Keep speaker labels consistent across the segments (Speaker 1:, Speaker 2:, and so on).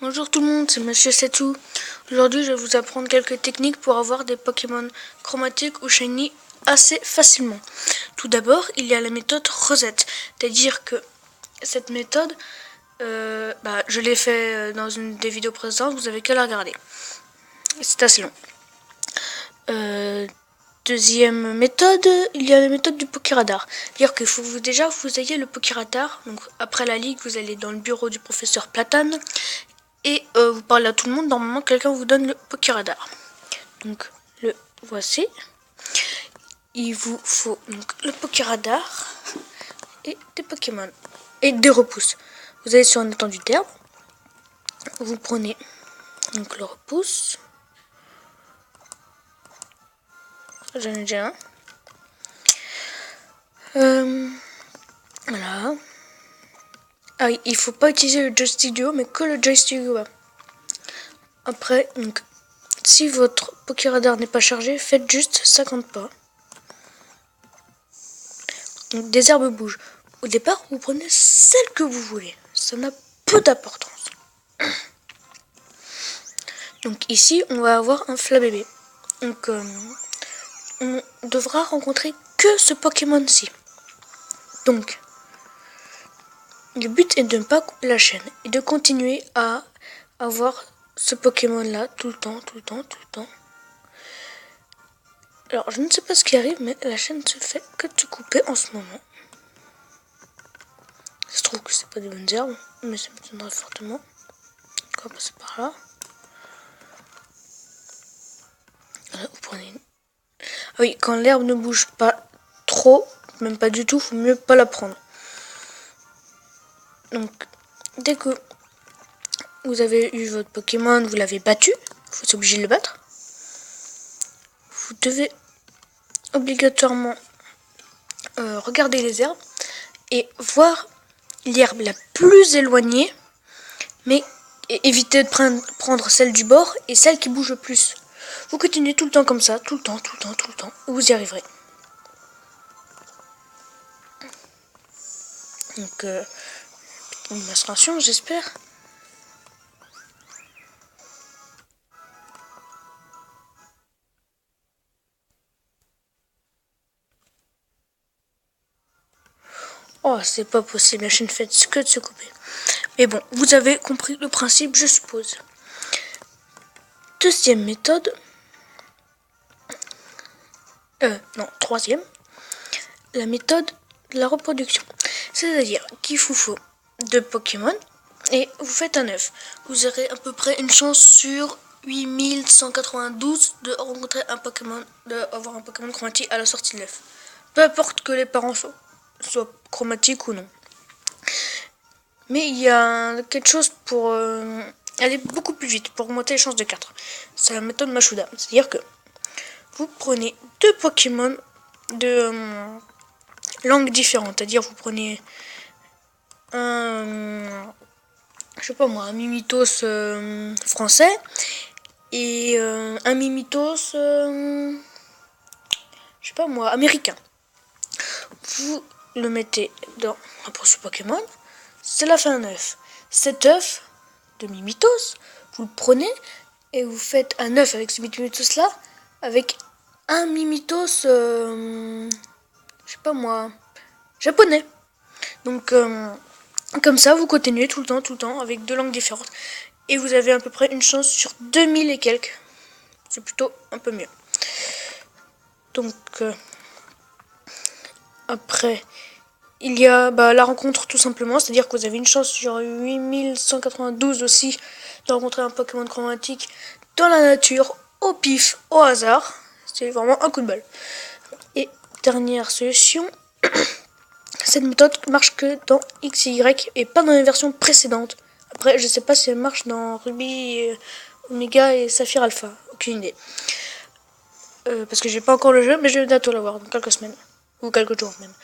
Speaker 1: Bonjour tout le monde, c'est Monsieur Setsu. Aujourd'hui, je vais vous apprendre quelques techniques pour avoir des Pokémon chromatiques ou shiny assez facilement. Tout d'abord, il y a la méthode Rosette, c'est-à-dire que cette méthode, je l'ai fait dans une des vidéos précédentes, vous avez qu'à la regarder. C'est assez long. Deuxième méthode, il y a la méthode du Pokéradar. C'est-à-dire qu'il faut déjà vous ayez le Pokéradar. Donc après la ligue, vous allez dans le bureau du professeur Platane et vous parlez à tout le monde. Normalement, quelqu'un vous donne le Pokéradar. Donc le voici. Il vous faut donc le Pokéradar et des Pokémon et des repousses. Vous allez sur un étendue d'herbe. Vous prenez donc le repousse. J'en ai déjà un. Voilà. Ah oui, il faut pas utiliser le joystick du haut, mais que le joystick du bas. Après, donc, si votre Pokéradar n'est pas chargé, faites juste 50 pas. Donc, des herbes bougent. Au départ, vous prenez celle que vous voulez. Ça n'a peu d'importance. Donc ici, on va avoir un Flabébé. Donc, on devra rencontrer que ce Pokémon-ci. Donc, le but est de ne pas couper la chaîne et de continuer à avoir ce Pokémon-là tout le temps. Alors, je ne sais pas ce qui arrive, mais la chaîne se fait que de se couper en ce moment. Je trouve que c'est pas des bonnes herbes, mais ça m'étonnerait fortement. On va passer par là. Voilà, vous prenez une. Ah oui, quand l'herbe ne bouge pas trop, même pas du tout, il faut mieux pas la prendre. Donc, dès que vous avez eu votre Pokémon, vous l'avez battu, il faut s'obliger de le battre. Vous devez obligatoirement regarder les herbes et voir l'herbe la plus éloignée, mais évitez de prendre celle du bord et celle qui bouge le plus. Vous continuez tout le temps comme ça, tout le temps, vous y arriverez. Donc, une démonstration, j'espère. Oh, c'est pas possible, la chaîne fait que de se couper. Mais bon, vous avez compris le principe, je suppose. Deuxième méthode. Troisième. La méthode de la reproduction. C'est-à-dire qu'il vous faut 2 Pokémon et vous faites un œuf. Vous aurez à peu près une chance sur 8192 de rencontrer un Pokémon, d'avoir un Pokémon chromatique à la sortie de l'œuf. Peu importe que les parents soient chromatiques ou non. Mais il y a quelque chose pour aller beaucoup plus vite, pour augmenter les chances de 4. C'est la méthode Mashuda. C'est-à-dire que vous prenez 2 Pokémon de langues différentes. C'est-à-dire vous prenez un Mimitos français et un Mimitos américain. Vous le mettez dans un processus Pokémon, cela fait un œuf. Cet œuf de Mimitos, vous le prenez et vous faites un œuf avec ce Mimitos là, avec un Mimitos, japonais. Donc, comme ça, vous continuez tout le temps, avec 2 langues différentes. Et vous avez à peu près une chance sur 2000 et quelques. C'est plutôt un peu mieux. Donc, après, il y a la rencontre tout simplement. C'est-à-dire que vous avez une chance sur 8192 aussi de rencontrer un Pokémon chromatique dans la nature, au pif, au hasard. C'est vraiment un coup de balle. Et dernière solution, cette méthode marche que dans X et Y et pas dans les versions précédentes. Après, je sais pas si elle marche dans Ruby, Omega et Saphir Alpha. Aucune idée. Parce que j'ai pas encore le jeu, mais je vais bientôt l'avoir dans quelques semaines. Ou quelques jours même.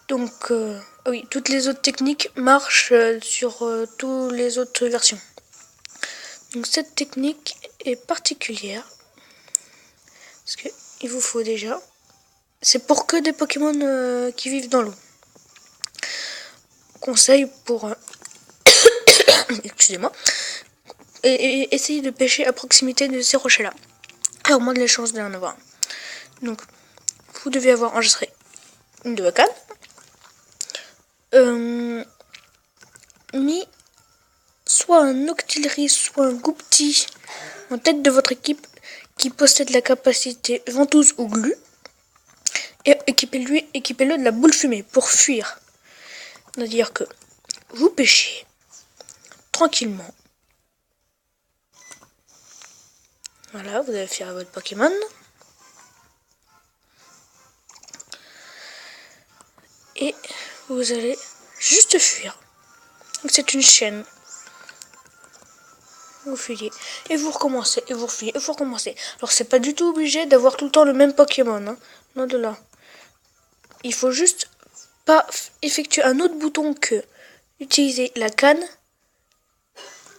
Speaker 1: Donc, oui, toutes les autres techniques marchent sur toutes les autres versions. Donc cette technique est particulière. Parce qu'il vous faut déjà. C'est pour que des Pokémon qui vivent dans l'eau. Conseil pour excusez-moi, et essayez de pêcher à proximité de ces rochers-là. Et augmente les chances d'en avoir. Donc, vous devez avoir enregistré une de vos cannes, mis soit un octillerie, soit un goupti en tête de votre équipe qui possède la capacité ventouse ou glu, et équipez-le de la boule fumée pour fuir. C'est-à-dire que vous pêchez tranquillement. Voilà, vous allez faire votre Pokémon. Et vous allez juste fuir. Donc c'est une chaîne. Vous fuyez, et vous recommencez, et vous refuyez, et vous recommencez. Alors c'est pas du tout obligé d'avoir tout le temps le même Pokémon, hein. Non de là. Il faut juste pas effectuer un autre bouton que utiliser la canne.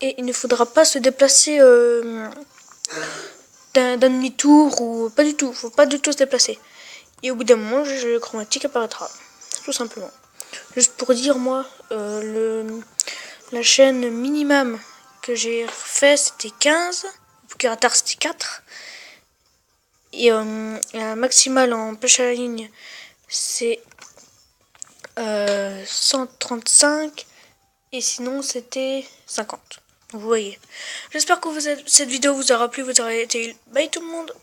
Speaker 1: Et il ne faudra pas se déplacer d'un demi-tour ou pas du tout. Faut pas du tout se déplacer. Et au bout d'un moment, le jeu chromatique apparaîtra. Tout simplement. Juste pour dire, moi, la chaîne minimum que j'ai fait, c'était 15. Pokératar, c'était 4. Et la maximale en pêche à la ligne, c'est 135. Et sinon, c'était 50. Vous voyez. J'espère que cette vidéo vous aura plu, vous aura été utile. Bye tout le monde.